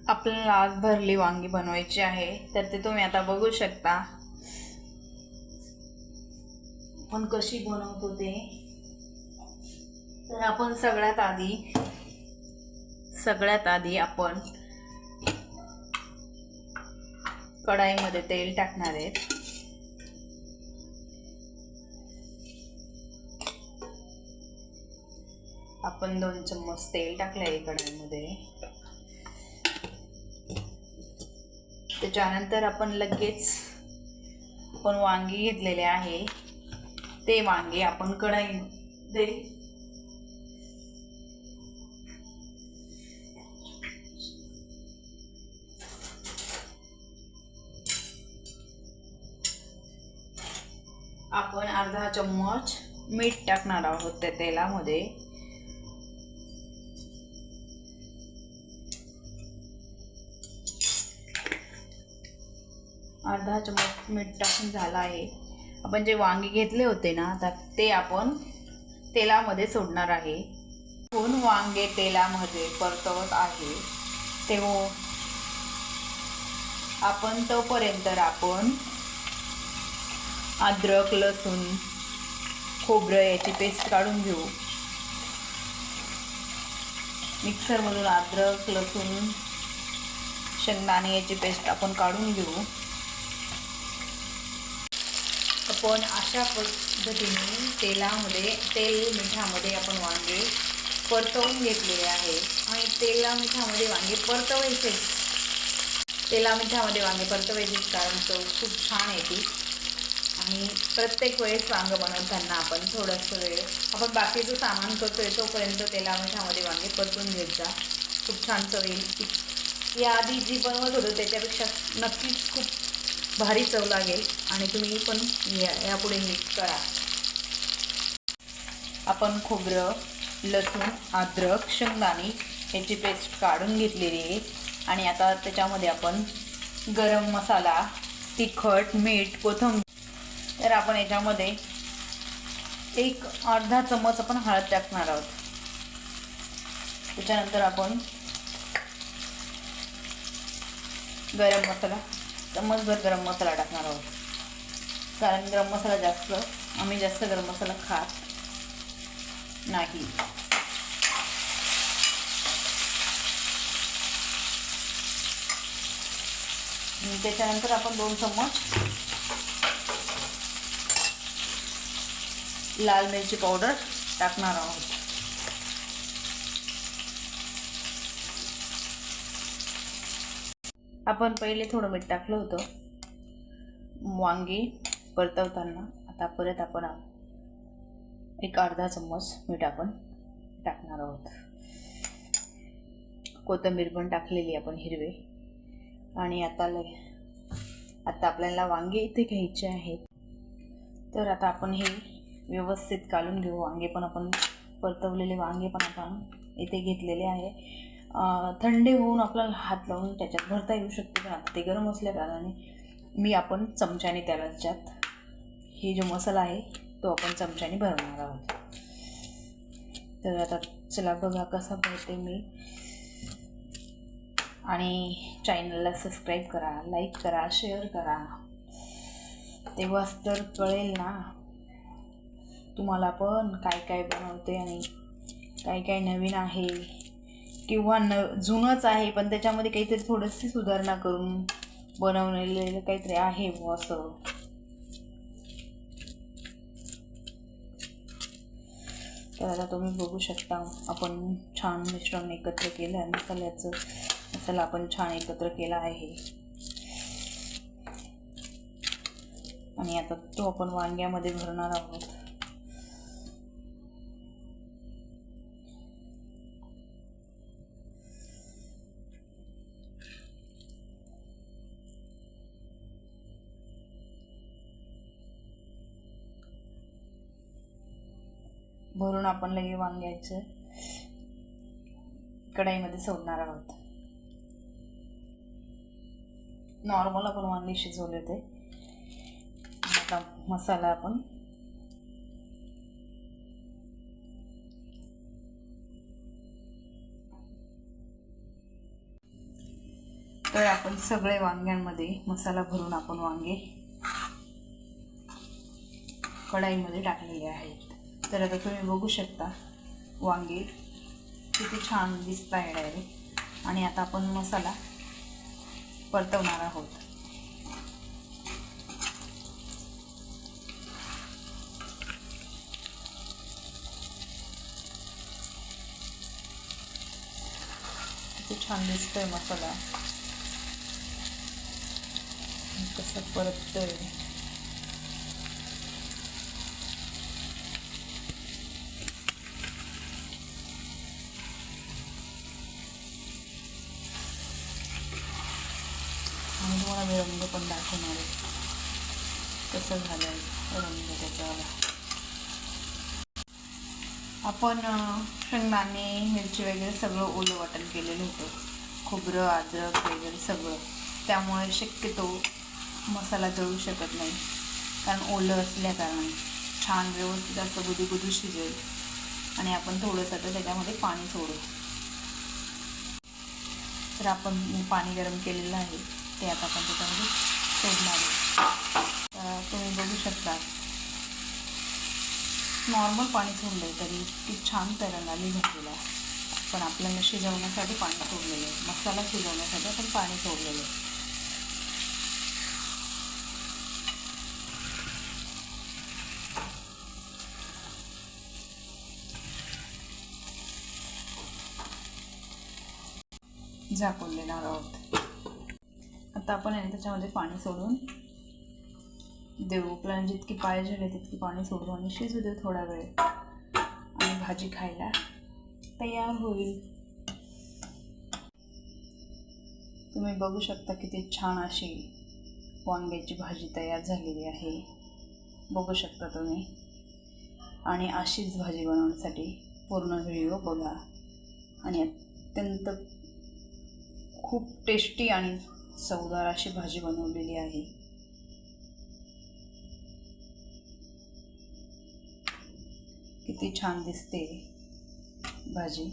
आपल्याला आज भरली वांगी बनवायची आहे, तर ते तुम्ही आता बघू शकता आपण कशी बनवतो ते. तर आपण सगळ्यात आधी आपण कढाईमध्ये तेल टाकणार आहेत. आपण 2 चम्मच तेल टाकले आहे कढाईमध्ये. त्याच्यानंतर आपण लगेच वांगी घेतलेले आहे, ते वांगे आपण कढाईमध्ये आपण अर्धा चम्मच मीठ टाकणार आहोत त्या तेलामध्ये. अर्धा चम्मच मीठ टाकून झाला आहे. आपण जे वांगी घेतले होते ना, तर ते आपण तेलामध्ये सोडणार आहे. वांगे तेलामध्ये परतवत आहे ते आपण तोपर्यंत आपण अद्रक, लसूण, खोबरं याची पेस्ट काढून घेऊ. मिक्सरमधून अद्रक, लसूण, शेंगदाणे याची पेस्ट आपण काढून घेऊ. आपण अशा पद्धतीने तेल मिठामध्ये आपण वांगे परतवून घेतलेले आहे. आणि मिठामध्ये वांगे परतवायचे. मिठामध्ये वांगे परतवायचे, कारण चव खूप छान येते. आणि प्रत्येक वेळेस वांग बनवताना आपण थोडंसं वेळ आपण बाकीचं सामान करतोय तोपर्यंत मिठामध्ये वांगे परतून घेत जा. खूप छान चव येईल. याआधी जी बनवत होतो त्याच्यापेक्षा नक्कीच खूप भारी चव लागेल. आणि तुम्ही पण यापुढे नीट करा. आपण खोबरं, लसूण, अद्रक, शेंगदाणे याची पेस्ट काढून घेतलेली आहे. आणि आता त्याच्यामध्ये आपण गरम मसाला, तिखट, मीठ, कोथिंबीर. तर आपण याच्यामध्ये अर्धा चम्मच आपण हळद टाकणार आहोत. त्याच्यानंतर आपण गरम मसाला, चम्मचभर गरम मसाला टाकणार आहोत. कारण आम्ही जास्त गरम मसाला खात नाही. त्याच्यानंतर आपण 2 चम्मच लाल मिरची पावडर टाकणार आहोत. आपण पहिले थोडं मीठ टाकलं होतं वांगी परतवताना. आता परत आपण अर्धा चम्मच मीठ आपण टाकणार आहोत. कोथिंबीर पण टाकलेली आपण हिरवे. आणि आता आपल्याला वांगे इथे घ्यायचे आहेत. तर आता आपण हे व्यवस्थित काढून घेऊ. वांगे पण आपण परतवलेले वांगे पण आपण इथे घेतलेले आहे. थंड होऊन आपल्याला हात लावून त्याच्यात भरता येऊ शकते, पण आता ते गरम असल्या कारणाने आपण चमच्याने त्याच्यात हे जो मसाला आहे तो आपण चमच्याने भरवणार आहोत. तर आता चला बघा कसा भरते मी. आणि चॅनलला सबस्क्राईब करा, लाईक करा, शेअर करा. तेव्हाच तर कळेल ना तुम्हाला पण काय बनवते आणि काय नवीन आहे किंवा जुनंच आहे पण त्याच्यामध्ये काहीतरी थोडीशी सुधारणा करून बनवलेलं काहीतरी आहे असं. तर आता तुम्ही बघू शकता आपण छान मिश्रण एकत्र केलं आहे. मसाला आपण छान एकत्र केला आहे. आणि आता तो आपण वांग्यामध्ये भरणार आहोत. भरून आपण लगे वांग्याचं कढाईमध्ये सोडणार आहोत. नॉर्मल आपण वांगे शिजवले होते. आता मसाला आपण तर आपण सगळे वांग्यांमध्ये मसाला भरून आपण वांगे कढईमध्ये टाकलेले आहेत। तर आता तुम्ही बघू शकता वांगे किती छान दिसत आहे डायरेक्ट। आणि आता आपण मसाला परतवणार आहोत। किती छान दिसतोय मसाला, कसं परततोय। आणि तुम्हाला मी रंग पण दाखवणार आहे कसं झालं आहे रंग त्याच्यावाला। आपण शेंगदाणे मिरची वगैरे सगळं ओलं वाटण केलेलं होतं, खोबरं अद्रक वगैरे सगळं, त्यामुळे शक्यतो मसाला जळू शकत नाही, कारण ओलं असल्या कारणाने छान व्यवस्थित असं गुदुगुदू शिजेल। आणि आपण थोडंसं तर त्याच्यामध्ये पाणी सोडू। तर आपण पाणी गरम केलेलं आहे ते आता आपण त्याच्यामध्ये सोडणार आहे। तुम्ही बघू शकता नॉर्मल पाणी सोडलं तरी इतकी छान तरंगाली झालेला आहे। पण आपल्याला शिजवण्यासाठी पाणी सोडलेलं आहे, मसाला शिजवण्यासाठी आपण पाणी सोडलेलं आहे। झाकून देणार आहोत। आता आपण त्याच्यामध्ये पाणी सोडून देऊ, आपल्याला जितकी पाहिजे तितकी पाणी सोडू आणि शिजू देऊ थोडा वेळ, आणि भाजी खायला तयार होईल। तुम्ही बघू शकता किती छान अशी वांग्याची भाजी तयार झालेली आहे, बघू शकता तुम्ही। आणि अशीच भाजी बनवण्यासाठी पूर्ण व्हिडिओ बघा। आणि अत्यंत खूप टेस्टी आणि चवदार अशी भाजी बनवलेली आहे। किती छान दिसते भाजी।